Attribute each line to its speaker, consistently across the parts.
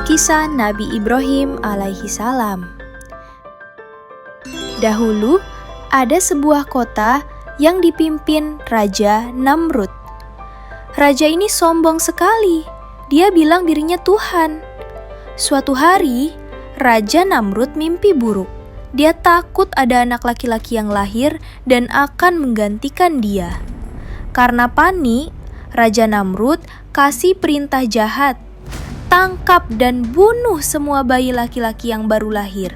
Speaker 1: Kisah Nabi Ibrahim alaihi salam. Dahulu ada sebuah kota yang dipimpin Raja Namrud. Raja ini sombong sekali. Dia bilang dirinya Tuhan. Suatu hari, Raja Namrud mimpi buruk. Dia takut ada anak laki-laki yang lahir dan akan menggantikan dia. Karena panik, Raja Namrud kasih perintah jahat. Tangkap dan bunuh semua bayi laki-laki yang baru lahir.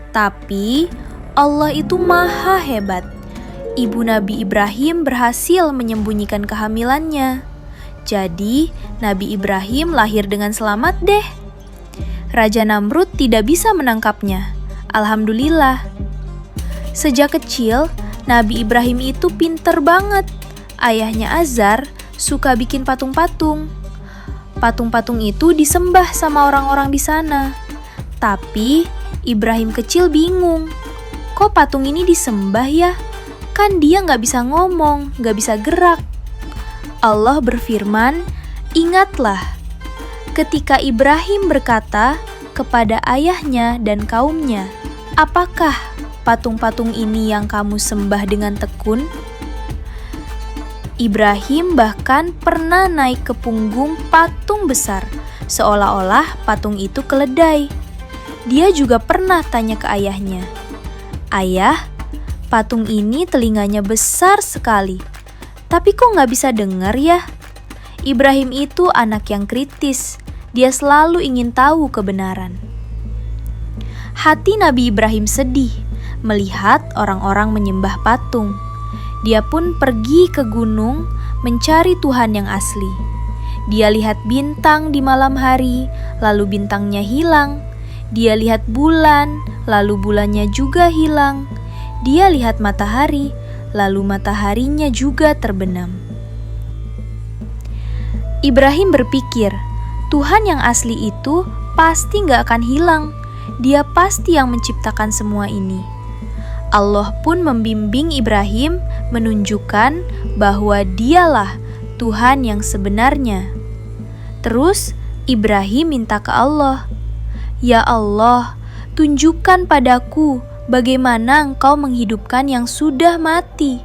Speaker 1: Tapi Allah itu maha hebat. Ibu Nabi Ibrahim berhasil menyembunyikan kehamilannya. Jadi Nabi Ibrahim lahir dengan selamat deh. Raja Namrud tidak bisa menangkapnya. Alhamdulillah. Sejak kecil, Nabi Ibrahim itu pinter banget. Ayahnya Azar suka bikin patung-patung. Patung-patung itu disembah sama orang-orang di sana. Tapi Ibrahim kecil bingung. Kok patung ini disembah ya? Kan dia nggak bisa ngomong, nggak bisa gerak. Allah berfirman, "Ingatlah ketika Ibrahim berkata kepada ayahnya dan kaumnya, 'Apakah patung-patung ini yang kamu sembah dengan tekun?' Ibrahim bahkan pernah naik ke punggung patung besar, seolah-olah patung itu keledai. Dia juga pernah tanya ke ayahnya, 'Ayah, patung ini telinganya besar sekali, tapi kok nggak bisa dengar ya?' Ibrahim itu anak yang kritis. Dia selalu ingin tahu kebenaran. Hati Nabi Ibrahim sedih melihat orang-orang menyembah patung. Dia pun pergi ke gunung mencari Tuhan yang asli. Dia lihat bintang di malam hari, lalu bintangnya hilang. Dia lihat bulan, lalu bulannya juga hilang. Dia lihat matahari, lalu mataharinya juga terbenam. Ibrahim berpikir, Tuhan yang asli itu pasti gak akan hilang. Dia pasti yang menciptakan semua ini. Allah pun membimbing Ibrahim menunjukkan bahwa dialah Tuhan yang sebenarnya. Terus Ibrahim minta ke Allah, "Ya Allah, tunjukkan padaku bagaimana Engkau menghidupkan yang sudah mati."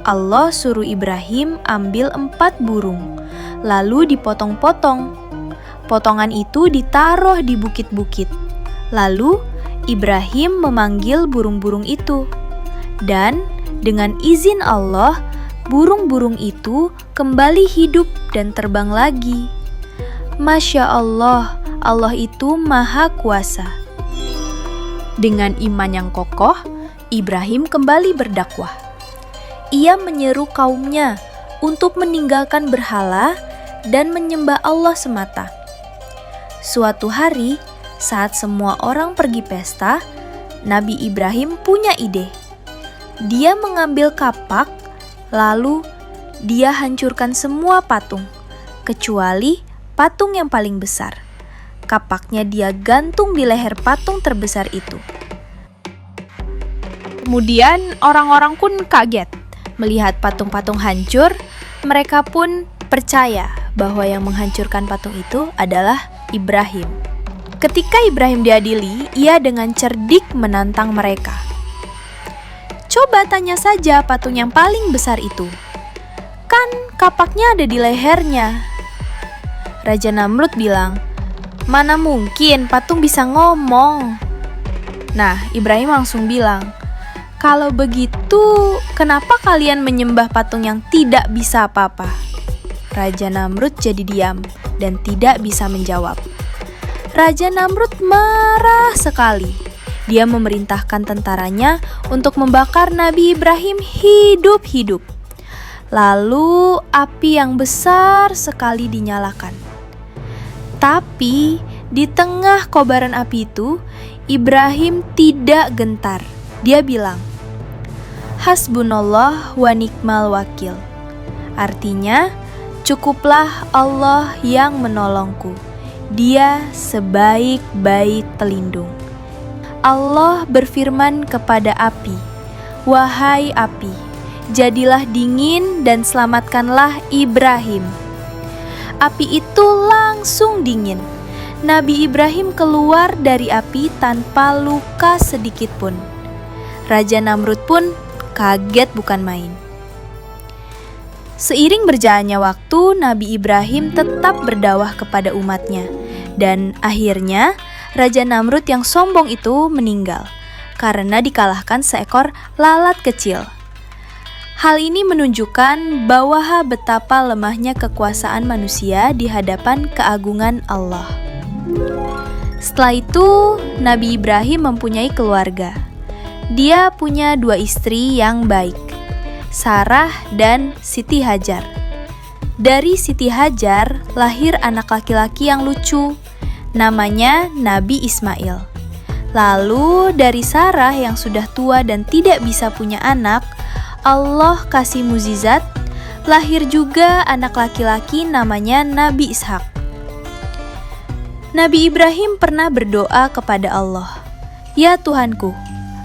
Speaker 1: Allah suruh Ibrahim ambil 4 burung, lalu dipotong-potong. Potongan itu ditaruh di bukit-bukit. Lalu Ibrahim memanggil burung-burung itu. Dan dengan izin Allah, burung-burung itu kembali hidup dan terbang lagi. Masya Allah, Allah itu maha kuasa. Dengan iman yang kokoh, Ibrahim kembali berdakwah. Ia menyeru kaumnya untuk meninggalkan berhala dan menyembah Allah semata. Suatu hari, saat semua orang pergi pesta, Nabi Ibrahim punya ide. Dia mengambil kapak, lalu dia hancurkan semua patung, kecuali patung yang paling besar. Kapaknya dia gantung di leher patung terbesar itu. Kemudian orang-orang pun kaget melihat patung-patung hancur. Mereka pun percaya bahwa yang menghancurkan patung itu adalah Ibrahim. Ketika Ibrahim diadili, ia dengan cerdik menantang mereka. Coba tanya saja patung yang paling besar itu. Kan kapaknya ada di lehernya. Raja Namrud bilang, "Mana mungkin patung bisa ngomong?" Nah, Ibrahim langsung bilang, "Kalau begitu, kenapa kalian menyembah patung yang tidak bisa apa-apa?" Raja Namrud jadi diam dan tidak bisa menjawab. Raja Namrud marah sekali. Dia memerintahkan tentaranya untuk membakar Nabi Ibrahim hidup-hidup. Lalu api yang besar sekali dinyalakan. Tapi di tengah kobaran api itu, Ibrahim tidak gentar. Dia bilang, "Hasbunallah wa ni'mal wakil." Artinya, cukuplah Allah yang menolongku. Dia sebaik-baik pelindung. Allah berfirman kepada api, "Wahai api, jadilah dingin dan selamatkanlah Ibrahim. Api itu langsung dingin. Nabi Ibrahim keluar dari api tanpa luka sedikit pun. Raja Namrud pun kaget bukan main. Seiring berjalannya waktu, Nabi Ibrahim tetap berdakwah kepada umatnya. Dan akhirnya, Raja Namrud yang sombong itu meninggal karena dikalahkan seekor lalat kecil. Hal ini menunjukkan bahwa betapa lemahnya kekuasaan manusia di hadapan keagungan Allah. Setelah itu, Nabi Ibrahim mempunyai keluarga. Dia punya 2 istri yang baik, Sarah dan Siti Hajar. Dari Siti Hajar lahir anak laki-laki yang lucu, namanya Nabi Ismail. Lalu dari Sarah yang sudah tua dan tidak bisa punya anak, Allah kasih mukjizat, lahir juga anak laki-laki namanya Nabi Ishak. Nabi Ibrahim pernah berdoa kepada Allah, "Ya Tuhanku,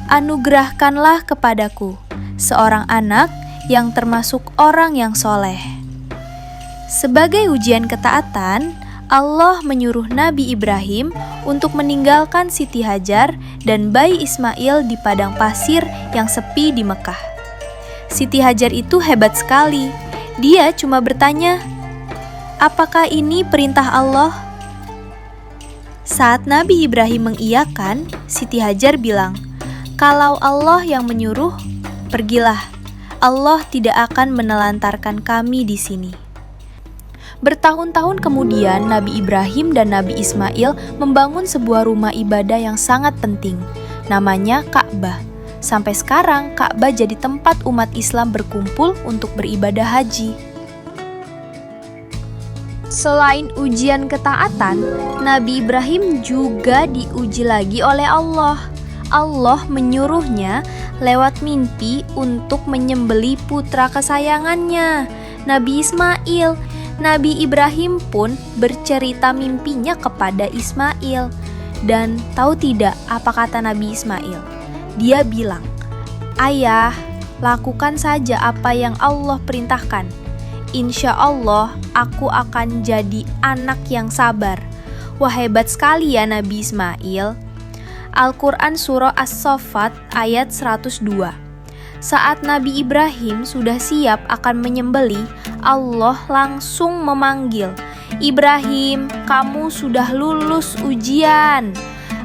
Speaker 1: anugerahkanlah kepadaku seorang anak yang termasuk orang yang soleh." Sebagai ujian ketaatan, Allah menyuruh Nabi Ibrahim untuk meninggalkan Siti Hajar dan bayi Ismail di padang pasir yang sepi di Mekah. Siti Hajar itu hebat sekali. Dia cuma bertanya, "Apakah ini perintah Allah?" Saat Nabi Ibrahim mengiyakan, Siti Hajar bilang, "Kalau Allah yang menyuruh, pergilah. Allah tidak akan menelantarkan kami di sini." Bertahun-tahun kemudian, Nabi Ibrahim dan Nabi Ismail membangun sebuah rumah ibadah yang sangat penting, namanya Ka'bah. Sampai sekarang, Ka'bah jadi tempat umat Islam berkumpul untuk beribadah haji. Selain ujian ketaatan, Nabi Ibrahim juga diuji lagi oleh Allah. Allah menyuruhnya lewat mimpi untuk menyembelih putra kesayangannya, Nabi Ismail. Nabi Ibrahim pun bercerita mimpinya kepada Ismail. Dan tahu tidak apa kata Nabi Ismail? Dia bilang, "Ayah, lakukan saja apa yang Allah perintahkan. Insya Allah, aku akan jadi anak yang sabar." Wah, hebat sekali ya Nabi Ismail. Al-Quran Surah As-Saffat ayat 102. Saat Nabi Ibrahim sudah siap akan menyembelih, Allah langsung memanggil, "Ibrahim, kamu sudah lulus ujian."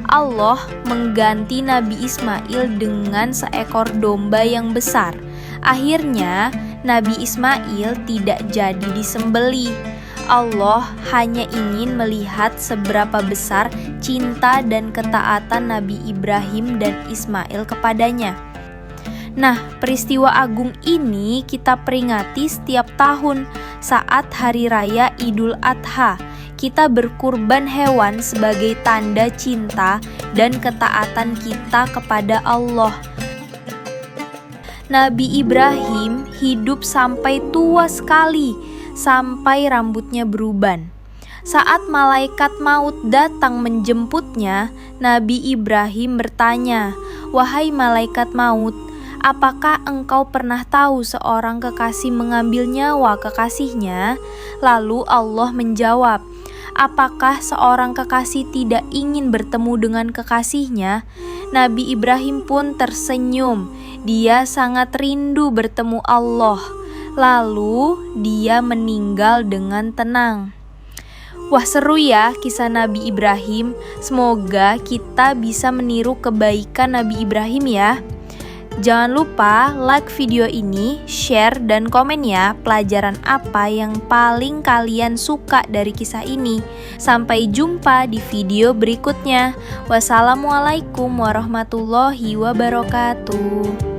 Speaker 1: Allah mengganti Nabi Ismail dengan seekor domba yang besar. Akhirnya, Nabi Ismail tidak jadi disembelih. Allah hanya ingin melihat seberapa besar cinta dan ketaatan Nabi Ibrahim dan Ismail kepadanya. Nah, peristiwa agung ini kita peringati setiap tahun saat Hari Raya Idul Adha. Kita berkurban hewan sebagai tanda cinta dan ketaatan kita kepada Allah. Nabi Ibrahim hidup sampai tua sekali, sampai rambutnya beruban. Saat malaikat maut datang menjemputnya, Nabi Ibrahim bertanya, "Wahai malaikat maut, apakah engkau pernah tahu seorang kekasih mengambil nyawa kekasihnya?" Lalu Allah menjawab, "Apakah seorang kekasih tidak ingin bertemu dengan kekasihnya?" Nabi Ibrahim pun tersenyum. Dia sangat rindu bertemu Allah. Lalu dia meninggal dengan tenang. Wah, seru ya kisah Nabi Ibrahim. Semoga kita bisa meniru kebaikan Nabi Ibrahim ya. Jangan lupa like video ini, share, dan komen ya pelajaran apa yang paling kalian suka dari kisah ini. Sampai jumpa di video berikutnya. Wassalamualaikum warahmatullahi wabarakatuh.